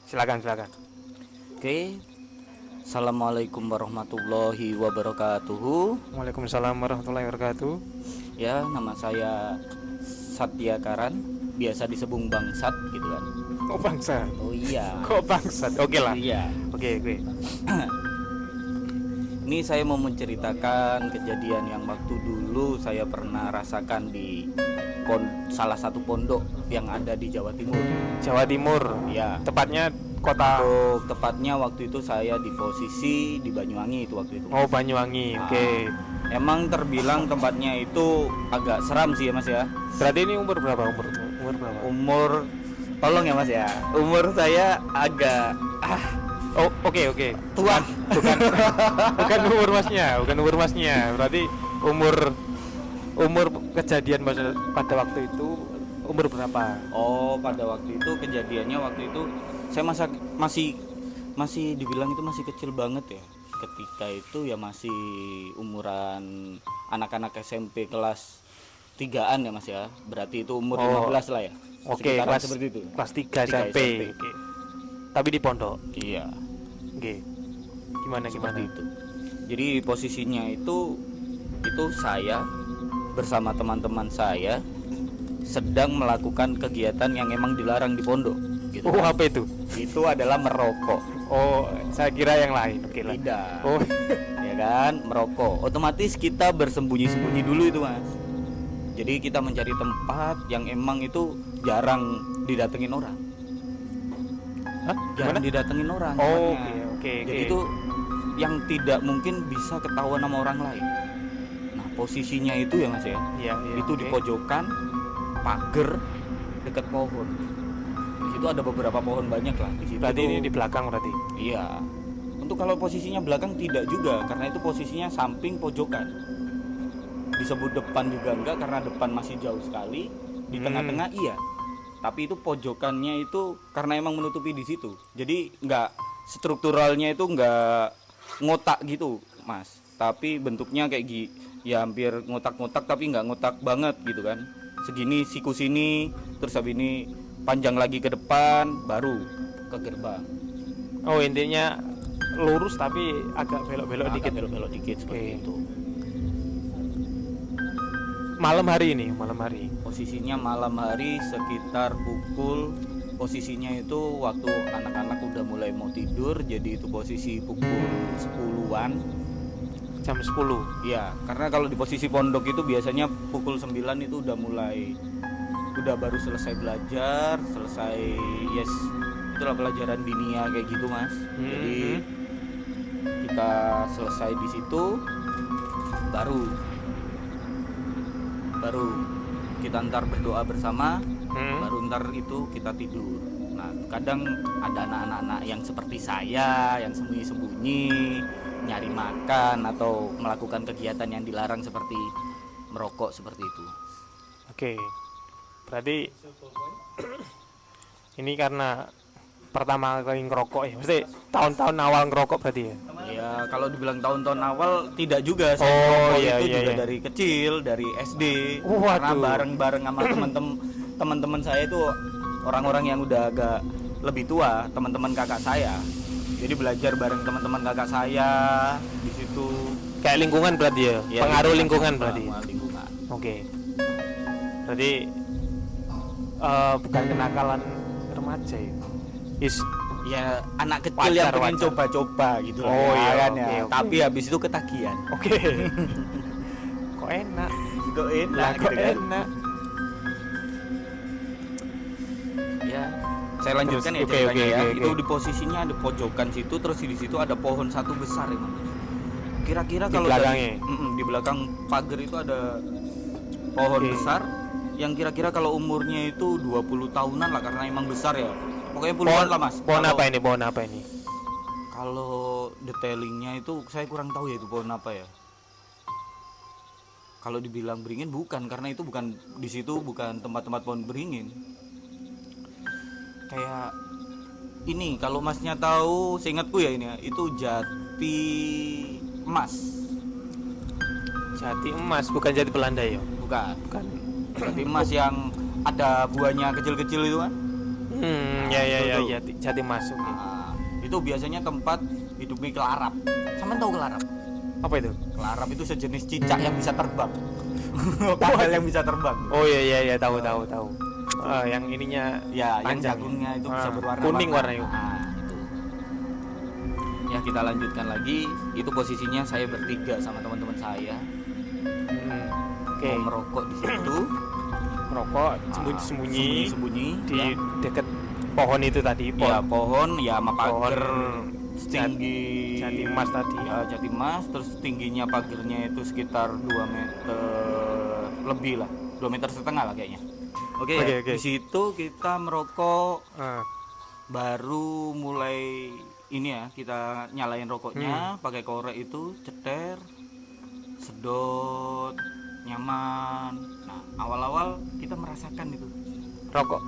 Silakan, silakan. Oke, Assalamualaikum warahmatullahi wabarakatuh. Waalaikumsalam warahmatullahi wabarakatuh. Ya, nama saya Satya Karan, biasa disebut Bang Sat gitu kan. Oh bangsa. Oh iya. Kok bangsat? Oke lah. Iya. Oke. Ini saya mau menceritakan kejadian yang waktu dulu saya pernah rasakan di salah satu pondok yang ada di Jawa Timur. Jawa Timur. Ya. Tepatnya kota. Untuk tepatnya waktu itu saya di posisi di Banyuwangi itu waktu itu. Oh Banyuwangi. Nah, Oke. Emang terbilang tempatnya itu agak seram sih ya Mas ya. Berarti ini umur berapa? Umur berapa? Tolong ya Mas ya. Umur saya agak Oh oke. tua. Bukan umur masnya. Berarti umur kejadian pada waktu itu umur berapa? Oh, pada waktu itu kejadiannya waktu itu saya masih dibilang itu masih kecil banget ya. Ketika itu ya masih umuran anak-anak SMP kelas 3-an ya Mas ya. Berarti itu umur 15 lah ya. Oke, Sekitaran kelas seperti itu. Kelas 3 SMP. Oke. Tapi di pondok. Iya. Oke. Gimana Itu. Jadi posisinya itu saya bersama teman-teman saya sedang melakukan kegiatan yang emang dilarang di pondok gitu. Oh, kan. apa itu? Itu adalah merokok. Oh, saya kira yang lain. Oke lah. Tidak. Oh, Ya kan, merokok. Otomatis kita bersembunyi-sembunyi dulu itu, Mas. Jadi kita mencari tempat yang emang itu jarang didatengin orang. hah? Jarang Gimana? didatengin orang. Oh, tempatnya. oke. Jadi itu yang tidak mungkin bisa ketahuan sama orang lain. Nah, posisinya itu ya Mas ya. Iya, Itu di pojokan pagar dekat pohon. Di situ ada beberapa pohon banyak lah di situ. Berarti tuh- ini di belakang berarti. Iya. Untuk kalau posisinya belakang tidak juga karena itu posisinya samping pojokan. Disebut depan juga enggak karena depan masih jauh sekali. Di tengah-tengah iya. Tapi itu pojokannya itu karena emang menutupi di situ. Jadi enggak strukturalnya itu enggak ngotak gitu, Mas. Tapi bentuknya kayak ya hampir ngotak-ngotak tapi enggak ngotak banget gitu kan. Segini siku sini terus habis ini panjang lagi ke depan baru ke gerbang. Oh, intinya lurus tapi agak belok-belok dikit. Belok-belok dikit seperti Oke. itu. Malam hari. Posisinya malam hari sekitar posisinya itu waktu anak-anak udah mulai mau tidur, jadi itu posisi pukul 10-an. Jam 10. Ya, karena kalau di posisi pondok itu biasanya pukul 9 itu udah baru selesai belajar, itulah pelajaran dinia kayak gitu, Mas. Jadi kita selesai di situ baru kita ntar berdoa bersama, baru ntar itu kita tidur. Nah, kadang ada anak-anak yang seperti saya yang sembunyi-sembunyi nyari makan atau melakukan kegiatan yang dilarang seperti merokok seperti itu. Oke. Berarti ini karena pertama kali ngerokok ya. Mesti tahun-tahun awal ngerokok berarti ya. Ya, kalau dibilang tahun-tahun awal tidak juga. Saya Oh, merokok iya, itu iya, juga iya. dari kecil, dari SD. Waduh. Karena bareng-bareng sama teman-teman saya itu orang-orang yang udah agak lebih tua, teman-teman kakak saya. Jadi belajar bareng teman-teman kakak saya di situ. Kayak lingkungan berarti ya. Ya, Pengaruh lingkungan berarti. Lingkungan. Oke. Berarti bukan kenakalan remaja ya. Ya anak kecil yang pengen Wajar. coba-coba gitu lah, Oh, iya, kan ya. oke. Tapi habis itu ketagihan. Oke. Kok enak? Kok enak Lah, kok gitu kan. enak? Ya, saya lanjutkan Terus, ya oke, ceritanya oke, ya. oke, Itu oke. di posisinya ada pojokan situ, terus di situ ada pohon satu besar ya, Mas. Kira-kira Di kalau belakangnya? di belakang pagar itu ada pohon Oke. besar yang kira-kira kalau umurnya itu 20 tahunan lah karena emang besar ya. Pokoknya puluhan lah, Mas. Pohon Kalau- apa ini? Kalau detailingnya itu saya kurang tahu ya itu pohon apa ya. Kalau dibilang beringin bukan, karena itu bukan di situ bukan tempat-tempat pohon beringin. Kayak ini kalau Masnya tahu, seingatku ya ini ya, itu jati emas. Jati emas, bukan jati Belanda ya? Bukan. Bukan. Jati emas yang ada buahnya kecil-kecil itu kan. itu. ya, Jatim masuk. Nah, itu biasanya tempat hidupnya kelarap. Sampean tahu kelarap? Apa itu? Kelarap itu sejenis cicak yang bisa terbang. Kadal yang bisa terbang. Oh iya, tahu. Yang ininya Ya, yang panjang. jagungnya itu bisa berwarna kuning warnanya. Nah, itu. Ya, kita lanjutkan lagi. Itu posisinya saya bertiga sama teman-teman saya. Oke. Mau merokok di situ, Merokok sembunyi-sembunyi di di deket pohon itu tadi. ya pohon ya sama Pohon pagar setinggi Jati Mas tadi. Jati Mas, terus tingginya pagernya itu sekitar 2 meter lebih lah, 2,5 meter lah kayaknya. Oke. Di situ kita merokok, Ah, baru mulai ini ya, kita nyalain rokoknya pakai korek itu, ceter, sedot, nyaman. Nah, awal-awal kita merasakan itu.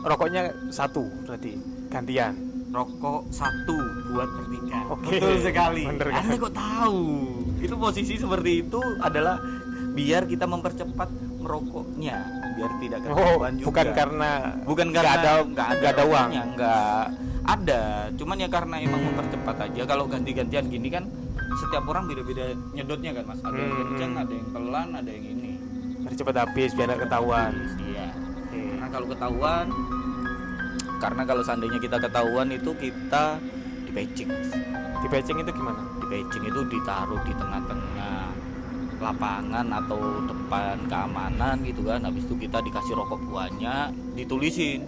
rokoknya satu berarti gantian. Rokok satu buat bertiga. Oke. Betul sekali. Bener kan? Anda kok tahu? Itu posisi seperti itu adalah biar kita mempercepat merokoknya, biar tidak ketahuan juga. Bukan karena nggak ada uang. rokoknya, nggak ada. Cuman ya karena emang mempercepat aja. Kalau ganti-gantian gini kan setiap orang beda-beda nyedotnya kan, Mas. Ada yang kencang, ada yang pelan, ada yang ini. Biar cepat habis, biar nggak ketahuan. Iya. Oke. Karena kalau ketahuan, karena kalau seandainya kita ketahuan itu kita dipecing. Di patching itu gimana? Dipecing itu ditaruh di tengah-tengah lapangan atau depan keamanan gitu kan. Habis itu kita dikasih rokok banyak, ditulisin,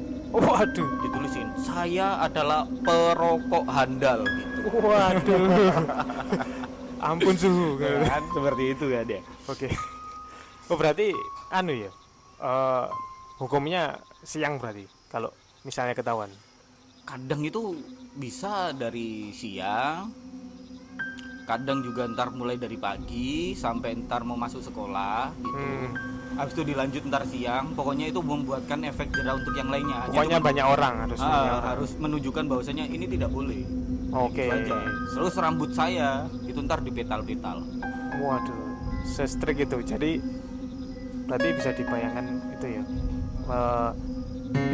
ditulisin saya adalah perokok handal gitu. Waduh. Ampun suhu Kan seperti itu kan ya. Oke. Oh berarti anu ya. Hukumnya siang berarti kalau misalnya ketahuan. Kadang itu bisa dari siang, kadang juga ntar mulai dari pagi sampai ntar mau masuk sekolah gitu. Habis itu dilanjut ntar siang. Pokoknya itu membuatkan efek jera untuk yang lainnya. Pokoknya banyak orang harus menunjukkan bahwasanya ini tidak boleh. Oke. Gitu aja. Terus rambut saya itu ntar dipetal-petal. Waduh, se-strict itu. Jadi berarti bisa dibayangkan itu ya.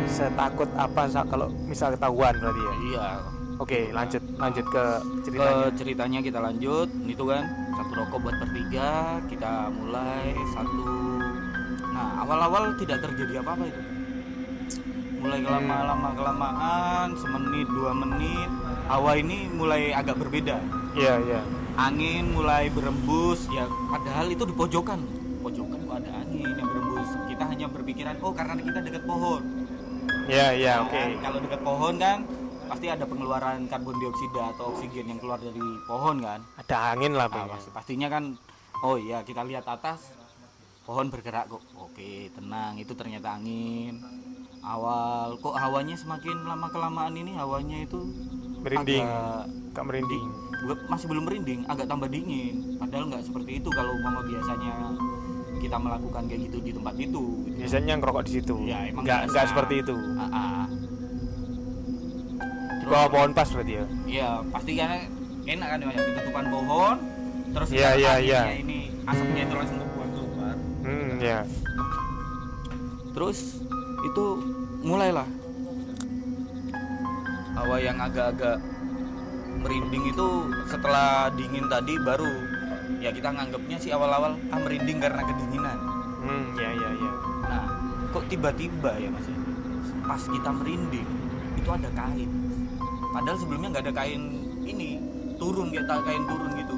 Setakut apa kalau misal ketahuan berarti ya. Iya. Oke, lanjut ke ceritanya. Ceritanya kita lanjut. Itu kan satu rokok buat bertiga, kita mulai satu. Nah, awal-awal tidak terjadi apa-apa itu. Mulai kelamaan, semenit, 2 menit, hawa ini mulai agak berbeda. Iya. Angin mulai berembus, ya padahal itu di pojokan kok ada angin yang berembus. Kita hanya berpikiran, oh karena kita dekat pohon. Iya, oke. Kalau dekat pohon kan pasti ada pengeluaran karbon dioksida atau oksigen yang keluar dari pohon kan. Ada angin lah, Nah, pastinya kan, oh iya kita lihat atas, pohon bergerak kok. Oke, tenang, itu ternyata angin. Awal kok hawanya semakin lama kelamaan ini hawanya itu merinding. agak Kak merinding. masih belum merinding, agak tambah dingin. Padahal nggak seperti itu kalau mama biasanya kita melakukan kayak gitu di tempat itu. Biasanya ngerokok di situ. Ya, emang nggak seperti itu. Di bawah pohon pas berarti ya. Iya, pasti karena enak kan ya, ketutupan pohon. Terus Iya. ini asapnya itu langsung keluar. Iya. Terus itu mulailah hawa yang agak-agak merinding itu setelah dingin tadi baru ya kita nganggapnya sih awal-awal merinding karena kedinginan. Iya. Nah, kok tiba-tiba ya Mas ya, pas kita merinding itu ada kain. Padahal sebelumnya nggak ada kain ini turun kayak kain turun gitu.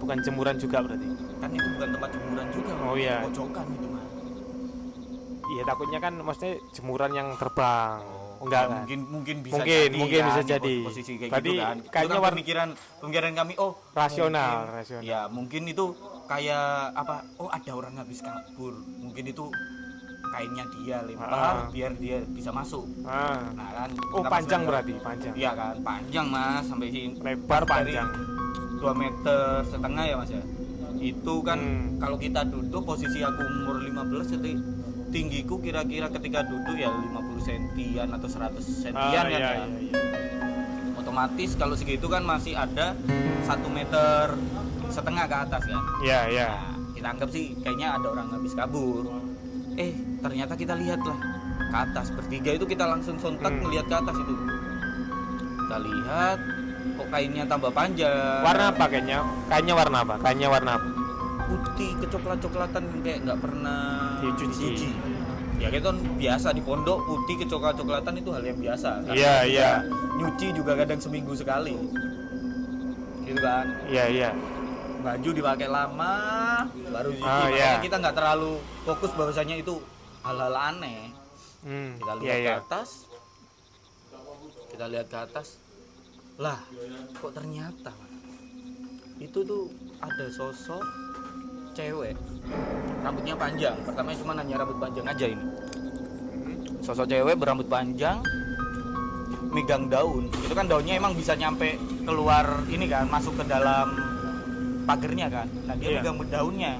Bukan jemuran juga berarti. Kan itu bukan tempat jemuran juga. Oh iya. Pojokan gitu Mas. Iya, takutnya kan maksudnya jemuran yang terbang. Enggak kan? Mungkin bisa mungkin kan, bisa ya, jadi. posisi kayak Berarti gitu kan. kayaknya Itu kan pemikiran kami rasional. Ya mungkin itu kayak apa, ada orang habis kabur, mungkin itu kainnya dia lempar biar dia bisa masuk. Nah kan Panjang berarti panjang. Iya kan, panjang Mas, sampai sini Lebar panjang 2,5 meter ya Mas ya. Itu kan kalau kita duduk, posisi aku umur 15, jadi tinggiku kira-kira ketika duduk ya 50 sentian atau 100 sentian kan. Otomatis kalau segitu kan masih ada 1,5 meter ke atas kan. Iya. Nah, kita anggap sih kayaknya ada orang habis kabur. Ternyata kita lihat lah ke atas. Bertiga itu kita langsung sontak melihat ke atas itu. Kita lihat kok kainnya tambah panjang. Warna apa kayaknya? Kainnya warna apa? Kainnya warna apa? Putih kecoklat-coklatan kayak nggak pernah Dicuci. Ya itu kan biasa di pondok putih kecoklat-coklatan itu hal yang biasa. Iya, iya. Nyuci juga kadang seminggu sekali. Gitu kan. Iya, iya. Baju dipakai lama baru cuci. Makanya iya. kita nggak terlalu fokus bahwasanya itu hal-hal aneh. Kita lihat iya. ke atas. Kita lihat ke atas. Lah, kok ternyata itu tuh ada sosok cewek rambutnya panjang. Pertama cuma hanya rambut panjang aja ini. Sosok cewek berambut panjang megang daun. Itu kan daunnya emang bisa nyampe keluar ini kan, masuk ke dalam pagernya kan. Nah, dia megang daunnya.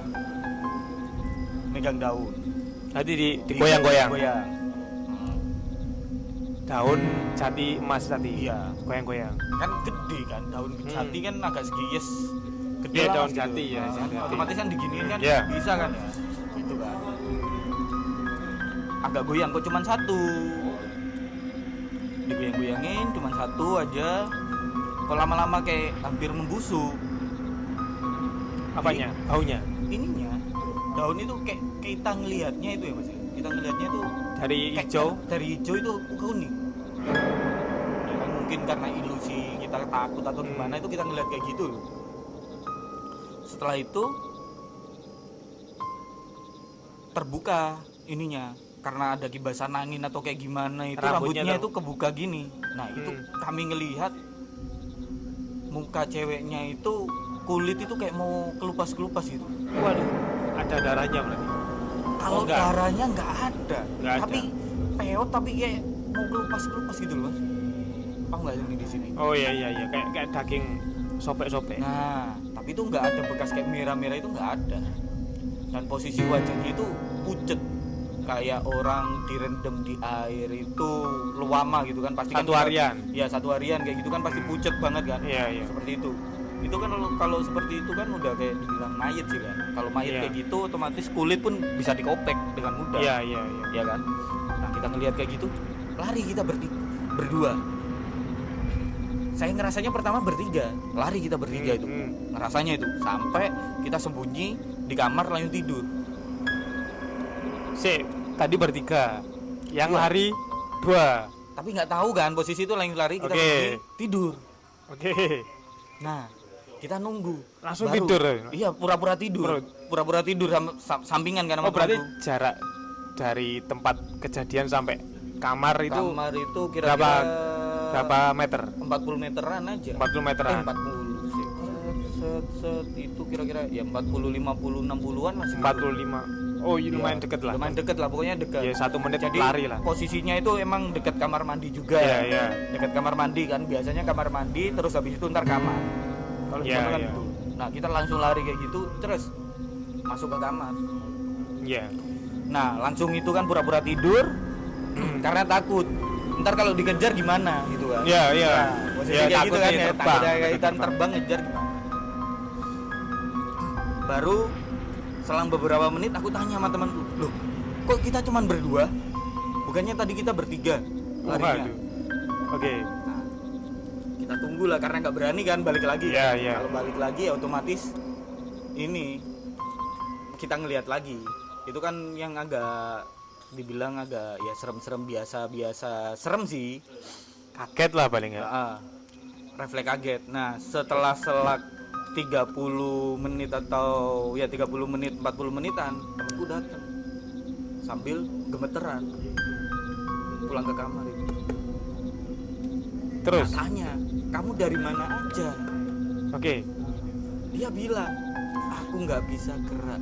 Megang daun. Tadi digoyang-goyang. Goyang. Daun jati emas tadi. Iya. Goyang-goyang. Kan gede kan, daun jati kan agak segiyes. Gede Iya, lah, daun Mas, jati gitu. ya, Nah, jati. otomatis kan diginiin kan Iya. bisa kan ya. Gitu kan. Agak goyang kok cuman satu. Digoyang-goyangin cuman satu aja. Kok lama-lama kayak hampir membusuk. Apanya? Baunya? Ininya daun itu kayak kita ngelihatnya itu ya Mas. Kita ngelihatnya tuh Dari kayak hijau? dari hijau itu kuning. Ya kan mungkin karena ilusi kita takut atau gimana itu kita ngelihat kayak gitu. Setelah itu terbuka ininya karena ada kibasan angin atau kayak gimana itu rambutnya itu kebuka gini. Nah, itu kami ngelihat muka ceweknya itu kulit itu kayak mau kelupas-kelupas gitu. Waduh, ada darahnya berarti. Kalau enggak. darahnya nggak ada. Nggak Tapi peot tapi kayak mau kelupas-kelupas gitu loh. Tahu nggak ini di sini? Oh iya, kayak daging sobek-sobek. Nah, tapi itu nggak ada bekas kayak merah-merah itu nggak ada. Dan posisi wajahnya itu pucet kayak orang direndam di air itu lama gitu kan pasti Satu kan harian. Iya, satu harian kayak gitu kan pasti pucet banget kan. Iya. Seperti itu. Itu kan kalau seperti itu kan udah kayak dibilang mayat sih kan. Kalau mayat Iya. kayak gitu otomatis kulit pun bisa dikopek dengan mudah. Iya. Ya kan. Nah, kita ngelihat kayak gitu, lari kita berdua. Saya ngerasanya pertama bertiga, lari kita bertiga itu. Ngerasanya itu sampai kita sembunyi di kamar langsung tidur. Tadi bertiga. Yang Iya. lari 2. Tapi nggak tahu kan posisi itu langsung lari kita Oke. sembunyi tidur. Oke. Nah, kita nunggu. Langsung Baru- tidur. Iya, pura-pura tidur. Pura-pura tidur sampingan kan sama Oh, berarti temanku. jarak dari tempat kejadian sampai kamar itu Kamar itu kira-kira berapa meter? 40 meteran aja. 40 meteran. 40 sih. Set itu kira-kira ya 40 50 60-an masih. 45. Oh, iya, lumayan Ya, deket lah. Lumayan deket lah, pokoknya dekat. Ya, 1 menit Jadi lari lah. posisinya itu emang dekat kamar mandi juga. Iya. Dekat kamar mandi kan, biasanya kamar mandi terus habis itu ntar kamar. Kalau di Iya, sana kan iya. gitu. Nah, kita langsung lari kayak gitu terus masuk ke kamar. Iya. Nah, langsung itu kan pura-pura tidur karena takut. Ntar kalau dikejar gimana gitu kan. Iya. Nah, posisi Ya, kayak gitu takut kan nih, ya, terbang. takut kayak ikan terbang ngejar gimana. Baru selang beberapa menit aku tanya sama temanku, loh kok kita cuman berdua? Bukannya tadi kita bertiga larinya? Waduh. Oke. Nah, kita tunggu lah karena nggak berani kan balik lagi. Iya. Kalau balik lagi ya otomatis ini kita ngelihat lagi. Itu kan yang agak dibilang agak ya serem-serem biasa serem sih. Kaget lah paling ya. Refleks kaget. Nah, setelah selak 30 menit atau ya 30 menit 40 menitan temanku datang sambil gemeteran pulang ke kamar itu. Terus. Nah, tanya, kamu dari mana aja? Oke. Dia bilang, aku nggak bisa gerak.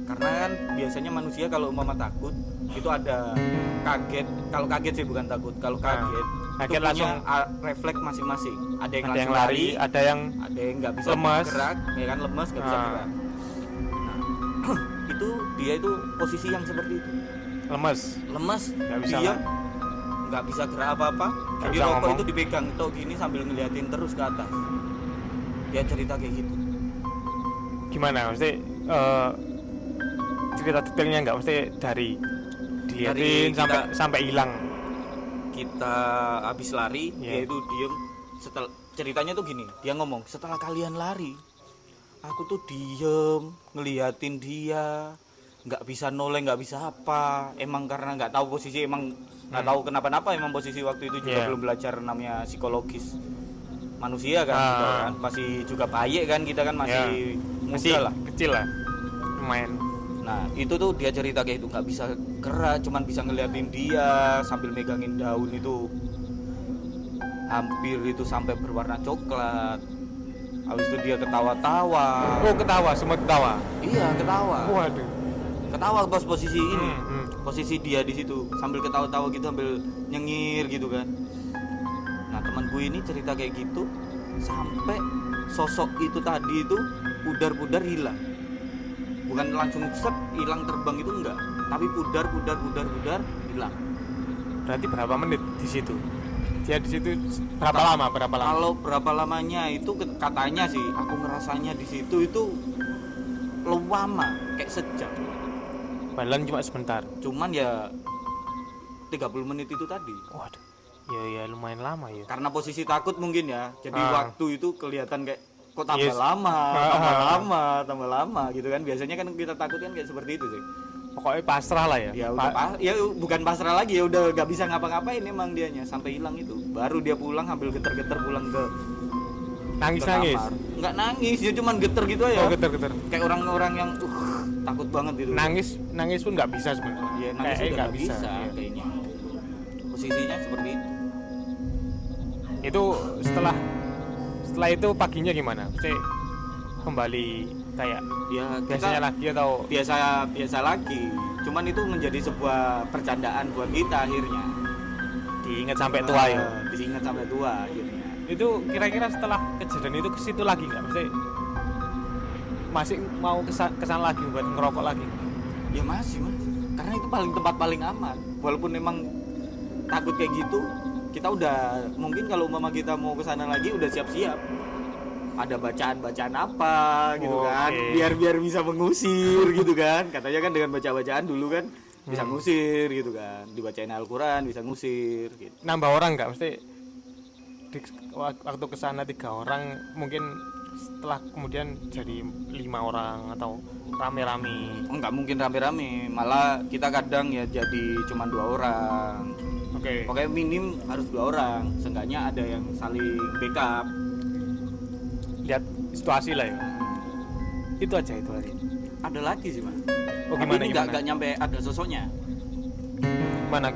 Karena kan biasanya manusia kalau umpama takut itu ada kaget. Kalau kaget sih bukan takut. Kalau kaget, kaget itu langsung punya refleks masing-masing. Ada yang ada langsung yang lari, ada yang nggak bisa lemas. gerak, ya kan lemas nggak bisa gerak. Nah, itu dia itu posisi yang seperti itu. Lemas, Nggak bisa diam, nggak bisa gerak apa-apa. Nggak Jadi bisa rokok ngomong. itu dipegang tok gini sambil ngeliatin terus ke atas. Dia cerita kayak gitu. gimana? Mesti cerita detailnya nggak? Mesti dari diliatin Dari sampai hilang. kita habis lari, Iya. dia itu diem. Setelah ceritanya tuh gini, dia ngomong setelah kalian lari, aku tuh diem ngeliatin dia, nggak bisa noleh, nggak bisa apa. Emang karena nggak tahu posisi, emang nggak tahu kenapa-napa. Emang posisi waktu itu juga Iya. belum belajar namanya psikologis manusia kan, Ah. kita kan masih juga bayi kan, kita kan masih Masih muda lah. kecil lah. Lumayan. Nah itu tuh dia cerita kayak itu, nggak bisa gerak, cuman bisa ngeliatin dia sambil megangin daun itu, hampir itu sampai berwarna coklat. Habis itu dia ketawa-tawa. Oh, ketawa, semua ketawa. Iya ketawa, Waduh. ketawa pas posisi ini, Hmm. posisi dia di situ sambil ketawa-tawa gitu, sambil nyengir gitu kan. Nah temanku ini cerita kayak gitu sampai sosok itu tadi itu pudar-pudar hilang. Bukan langsung set hilang terbang itu enggak, tapi pudar hilang. Berarti berapa menit di situ? Dia di situ berapa lama? Kalau berapa lamanya itu katanya sih, aku ngerasanya di situ itu lama, kayak sejam. Padahal cuma sebentar. Cuman ya 30 menit itu tadi. Waduh. Ya lumayan lama ya. Karena posisi takut mungkin ya. Jadi waktu itu kelihatan kayak kok tambah Yes. lama, tambah lama gitu kan. Biasanya kan kita takut kan kayak seperti itu sih. Pokoknya pasrah lah ya. Ya udah ya bukan pasrah lagi, ya udah gak bisa ngapa-ngapain emang dianya sampai hilang itu. Baru dia pulang sambil geter-geter pulang ke Nangis. kamar. Nggak nangis, dia cuman geter gitu aja. Oh, geter. Kayak orang-orang yang takut banget gitu. Nangis pun nggak bisa sebenarnya. Ya nangis Kayaknya udah nggak bisa Iya. kayaknya. Posisinya seperti itu. Itu setelah itu paginya gimana? Mesti kembali kayak Ya biasanya kita lagi atau biasa lagi. Cuman itu menjadi sebuah percandaan buat kita akhirnya. diingat sampai tua ya? Diingat sampai tua akhirnya. Itu kira-kira setelah kejadian itu ke situ lagi nggak? Mesti masih mau kesan lagi buat ngerokok lagi? Ya masih mas, karena itu tempat paling aman. Walaupun memang takut kayak gitu, kita udah mungkin kalau mama kita mau kesana lagi udah siap-siap. Ada bacaan-bacaan apa gitu kan, biar bisa mengusir gitu kan. Katanya kan dengan baca-bacaan dulu kan bisa ngusir gitu kan, dibacain Al-Quran bisa ngusir gitu. Nambah orang nggak? Mesti waktu kesana 3 orang, mungkin setelah kemudian jadi 5 orang atau rame-rame? Enggak mungkin rame-rame, malah kita kadang ya jadi cuma 2 orang. Oke. Pokoknya minim harus 2 orang, seenggaknya ada yang saling backup. Lihat situasi lah ya. Itu aja. Ada lagi sih mas. Oh, Tapi gimana? ini nggak nyampe ada sosoknya. Gimana?